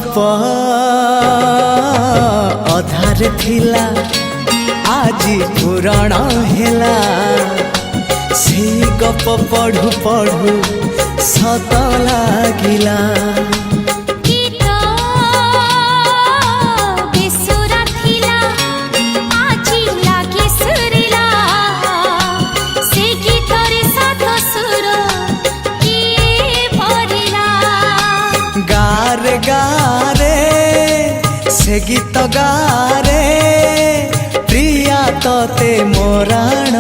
गप अधार थिला आजी पुराण हेला से गप पढ़ु पढ़ु सत लागिला। गारे गारे से गीत गारे प्रिया तोते मोराण